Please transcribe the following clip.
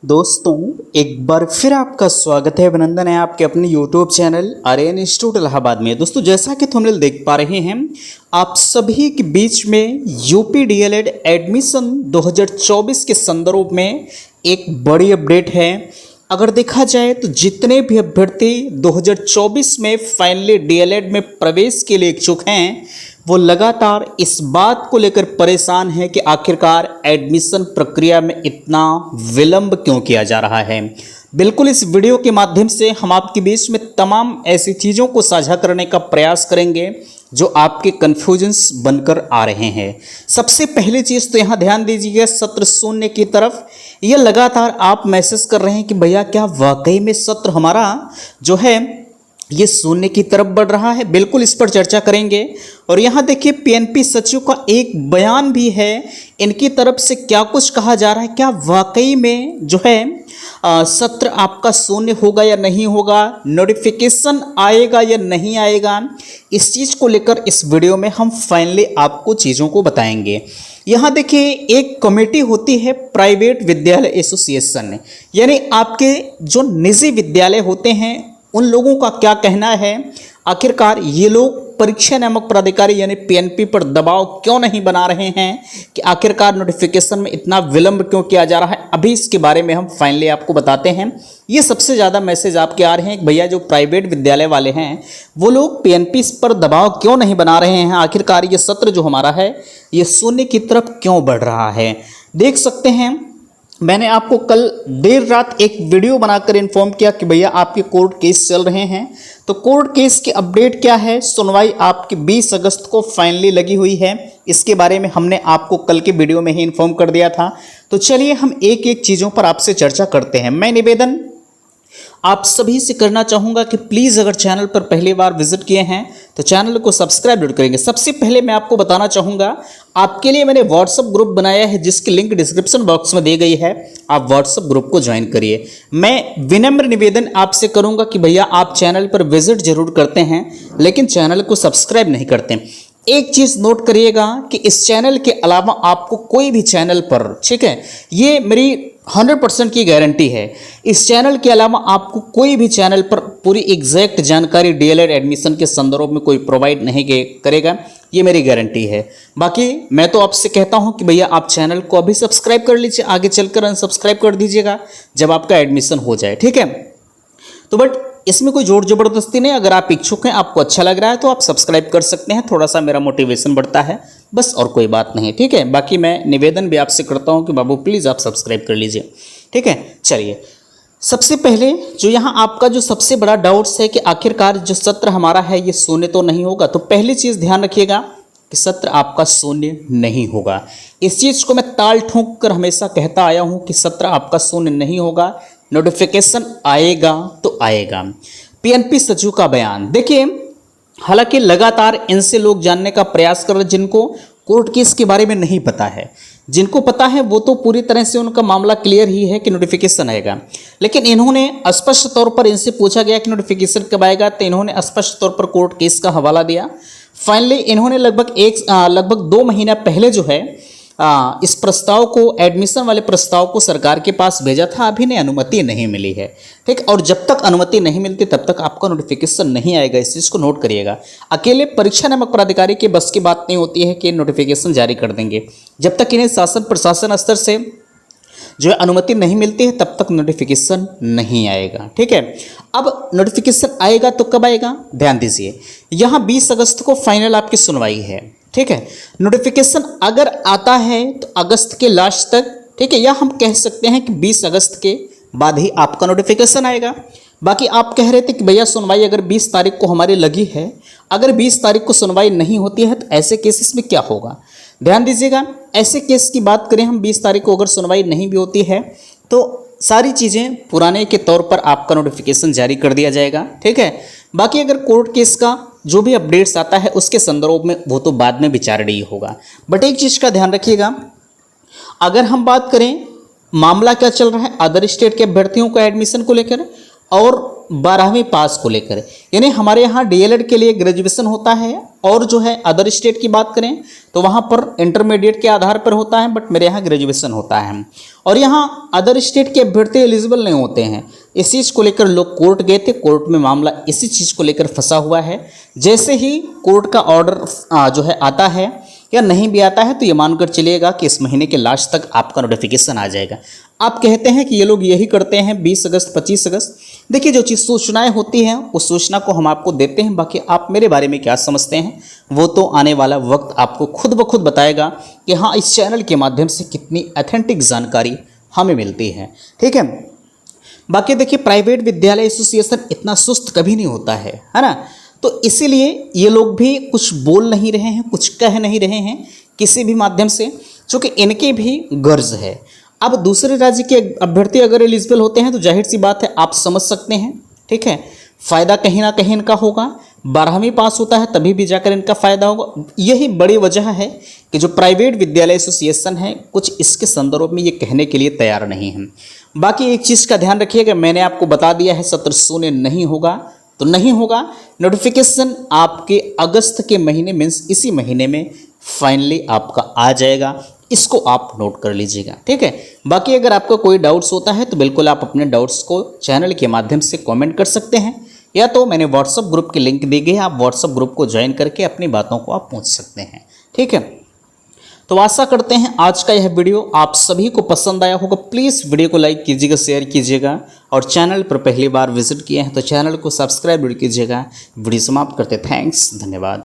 दोस्तों, एक बार फिर आपका स्वागत है, अभिनंदन है आपके अपने YouTube channel Aryan institute Allahabad में। दोस्तों, जैसा कि थंबनेल देख पा रहे हैं, आप सभी के बीच में यूपी डीएलएड एडमिशन 2024 के संदर्भ में एक बड़ी अपडेट है। अगर देखा जाए तो जितने भी अभ्यर्थी 2024 में फाइनली डीएलएड में प्रवेश के लिए इच्छुक हैं, वो लगातार इस बात को लेकर परेशान है कि आखिरकार एडमिशन प्रक्रिया में इतना विलंब क्यों किया जा रहा है। बिल्कुल इस वीडियो के माध्यम से हम आपके बीच में तमाम ऐसी चीज़ों को साझा करने का प्रयास करेंगे जो आपके कन्फ्यूजन्स बनकर आ रहे हैं। सबसे पहली चीज़ तो यहाँ ध्यान दीजिएगा सत्र शून्य की तरफ। ये लगातार आप मैसेज कर रहे हैं कि भैया क्या वाकई में सत्र हमारा जो है ये शून्य की तरफ बढ़ रहा है। बिल्कुल इस पर चर्चा करेंगे। और यहाँ देखिए पीएनपी सचिव का एक बयान भी है, इनकी तरफ से क्या कुछ कहा जा रहा है, क्या वाकई में जो है सत्र आपका शून्य होगा या नहीं होगा, नोटिफिकेशन आएगा या नहीं आएगा, इस चीज़ को लेकर इस वीडियो में हम फाइनली आपको चीज़ों को बताएंगे। यहाँ देखिए एक कमेटी होती है प्राइवेट विद्यालय एसोसिएशन, यानी आपके जो निजी विद्यालय होते हैं उन लोगों का क्या कहना है, आखिरकार ये लोग परीक्षा नियामक प्राधिकारी यानी पीएनपी पर दबाव क्यों नहीं बना रहे हैं कि आखिरकार नोटिफिकेशन में इतना विलंब क्यों किया जा रहा है। अभी इसके बारे में हम फाइनली आपको बताते हैं। ये सबसे ज़्यादा मैसेज आपके आ रहे हैं कि भैया जो प्राइवेट विद्यालय वाले हैं वो लोग पीएनपी पर दबाव क्यों नहीं बना रहे हैं, आखिरकार ये सत्र जो हमारा है ये शून्य की तरफ क्यों बढ़ रहा है। देख सकते हैं मैंने आपको कल देर रात एक वीडियो बनाकर इन्फॉर्म किया कि भैया आपके कोर्ट केस चल रहे हैं। तो कोर्ट केस की अपडेट क्या है, सुनवाई आपकी 20 अगस्त को फाइनली लगी हुई है। इसके बारे में हमने आपको कल के वीडियो में ही इन्फॉर्म कर दिया था। तो चलिए हम एक एक चीज़ों पर आपसे चर्चा करते हैं। मैं निवेदन आप सभी से करना चाहूँगा कि प्लीज़ अगर चैनल पर पहली बार विजिट किए हैं तो चैनल को सब्सक्राइब जरूर करेंगे। सबसे पहले मैं आपको बताना चाहूँगा, आपके लिए मैंने व्हाट्सअप ग्रुप बनाया है जिसकी लिंक डिस्क्रिप्शन बॉक्स में दी गई है। आप व्हाट्सअप ग्रुप को ज्वाइन करिए। मैं विनम्र निवेदन आपसे करूँगा कि भैया आप चैनल पर विजिट जरूर करते हैं लेकिन चैनल को सब्सक्राइब नहीं करते। एक चीज़ नोट करिएगा कि इस चैनल के अलावा आपको कोई भी चैनल पर, ठीक है, ये मेरी 100% की गारंटी है, इस चैनल के अलावा आपको कोई भी चैनल पर पूरी एग्जैक्ट जानकारी डीएलएड एडमिशन के संदर्भ में कोई प्रोवाइड नहीं करेगा, ये मेरी गारंटी है। बाकी मैं तो आपसे कहता हूं कि भैया आप चैनल को अभी सब्सक्राइब कर लीजिए, आगे चलकर अनसब्सक्राइब कर दीजिएगा जब आपका एडमिशन हो जाए, ठीक है। तो बट इसमें कोई जोर जबरदस्ती नहीं, अगर आप इच्छुक हैं, आपको अच्छा लग रहा है तो आप सब्सक्राइब कर सकते हैं, थोड़ा सा मेरा मोटिवेशन बढ़ता है, बस और कोई बात नहीं, ठीक है। बाकी मैं निवेदन भी आपसे करता हूं कि बाबू प्लीज़ आप सब्सक्राइब कर लीजिए, ठीक है। चलिए सबसे पहले जो यहाँ आपका जो सबसे बड़ा डाउट्स है कि आखिरकार जो सत्र हमारा है ये शून्य तो नहीं होगा, तो पहली चीज़ ध्यान रखिएगा कि सत्र आपका शून्य नहीं होगा। इस चीज़ को मैं ताल ठोंक कर हमेशा कहता आया हूँ कि सत्र आपका शून्य नहीं होगा, नोटिफिकेशन आएगा तो आएगा। पीएनपी सचिव का बयान देखिए, हालांकि लगातार इनसे लोग जानने का प्रयास कर रहे हैं जिनको कोर्ट केस के बारे में नहीं पता है। जिनको पता है वो तो पूरी तरह से उनका मामला क्लियर ही है कि नोटिफिकेशन आएगा, लेकिन इन्होंने स्पष्ट तौर पर इनसे पूछा गया कि नोटिफिकेशन कब आएगा, तो इन्होंने स्पष्ट तौर पर कोर्ट केस का हवाला दिया। फाइनली इन्होंने लगभग 2 महीना पहले जो है इस प्रस्ताव को, एडमिशन वाले प्रस्ताव को सरकार के पास भेजा था, अभी ने अनुमति नहीं मिली है, ठीक। और जब तक अनुमति नहीं मिलती तब तक आपका नोटिफिकेशन नहीं आएगा, इस चीज़ को नोट करिएगा। अकेले परीक्षा नियामक प्राधिकारी के बस की बात नहीं होती है कि नोटिफिकेशन जारी कर देंगे। जब तक इन्हें शासन प्रशासन स्तर से जो है अनुमति नहीं मिलती है तब तक नोटिफिकेशन नहीं आएगा, ठीक है। अब नोटिफिकेशन आएगा तो कब आएगा, ध्यान दीजिए, यहाँ 20 अगस्त को फाइनल आपकी सुनवाई है, ठीक है। नोटिफिकेशन अगर आता है तो अगस्त के लास्ट तक, ठीक है, या हम कह सकते हैं कि 20 अगस्त के बाद ही आपका नोटिफिकेशन आएगा। बाकी आप कह रहे थे कि भैया सुनवाई अगर 20 तारीख को हमारी लगी है, अगर 20 तारीख को सुनवाई नहीं होती है तो ऐसे केसेस में क्या होगा। ध्यान दीजिएगा, ऐसे केस की बात करें हम, 20 तारीख को अगर सुनवाई नहीं भी होती है तो सारी चीज़ें पुराने के तौर पर आपका नोटिफिकेशन जारी कर दिया जाएगा, ठीक है। बाकी अगर कोर्ट केस का जो भी अपडेट्स आता है उसके संदर्भ में वो तो बाद में विचारणीय होगा। बट एक चीज़ का ध्यान रखिएगा, अगर हम बात करें मामला क्या चल रहा है अदर स्टेट के अभ्यर्थियों को एडमिशन को लेकर, और 12वीं पास को लेकर, यानी हमारे यहाँ डीएलएड के लिए ग्रेजुएशन होता है, और जो है अदर स्टेट की बात करें तो वहाँ पर इंटरमीडिएट के आधार पर होता है, बट मेरे यहाँ ग्रेजुएशन होता है। और यहाँ अदर स्टेट के अभ्यर्थी एलिजिबल नहीं होते हैं। इस चीज़ को लेकर लोग कोर्ट गए थे, कोर्ट में मामला इसी चीज़ को लेकर फंसा हुआ है। जैसे ही कोर्ट का ऑर्डर जो है आता है या नहीं भी आता है, तो ये मानकर चलिएगा कि इस महीने के लास्ट तक आपका नोटिफिकेशन आ जाएगा। आप कहते हैं कि ये लोग यही करते हैं 20 अगस्त 25 अगस्त। देखिए, जो चीज़ सूचनाएं होती हैं उस सूचना को हम आपको देते हैं, बाकी आप मेरे बारे में क्या समझते हैं वो तो आने वाला वक्त आपको खुद ब खुद बताएगा कि हाँ, इस चैनल के माध्यम से कितनी ऑथेंटिक जानकारी हमें मिलती है। ठीक है, बाकी देखिए, प्राइवेट विद्यालय एसोसिएशन इतना सुस्त कभी नहीं होता है ना, तो इसीलिए ये लोग भी कुछ बोल नहीं रहे हैं, कुछ कह नहीं रहे हैं किसी भी माध्यम से, क्योंकि इनकी भी गर्ज है। अब दूसरे राज्य के अभ्यर्थी अगर एलिजिबल होते हैं तो जाहिर सी बात है, आप समझ सकते हैं। ठीक है, फ़ायदा कहीं ना कहीं इनका होगा। 12वीं पास होता है तभी भी जाकर इनका फ़ायदा होगा। यही बड़ी वजह है कि जो प्राइवेट विद्यालय एसोसिएशन है कुछ इसके संदर्भ में ये कहने के लिए तैयार नहीं है। बाकी एक चीज़ का ध्यान रखिएगा, मैंने आपको बता दिया है, सत्र शून्य नहीं होगा तो नहीं होगा। नोटिफिकेशन आपके अगस्त के महीने मीन्स इसी महीने में फाइनली आपका आ जाएगा, इसको आप नोट कर लीजिएगा। ठीक है, बाकी अगर आपका कोई डाउट्स होता है तो बिल्कुल आप अपने डाउट्स को चैनल के माध्यम से कमेंट कर सकते हैं, या तो मैंने व्हाट्सअप ग्रुप की लिंक दी गई है, आप व्हाट्सअप ग्रुप को ज्वाइन करके अपनी बातों को आप पूछ सकते हैं। ठीक है, तो आशा करते हैं आज का यह वीडियो आप सभी को पसंद आया होगा। प्लीज़ वीडियो को लाइक कीजिएगा, शेयर कीजिएगा, और चैनल पर पहली बार विजिट किए हैं तो चैनल को सब्सक्राइब कीजिएगा। वीडियो समाप्त करते, थैंक्स, धन्यवाद।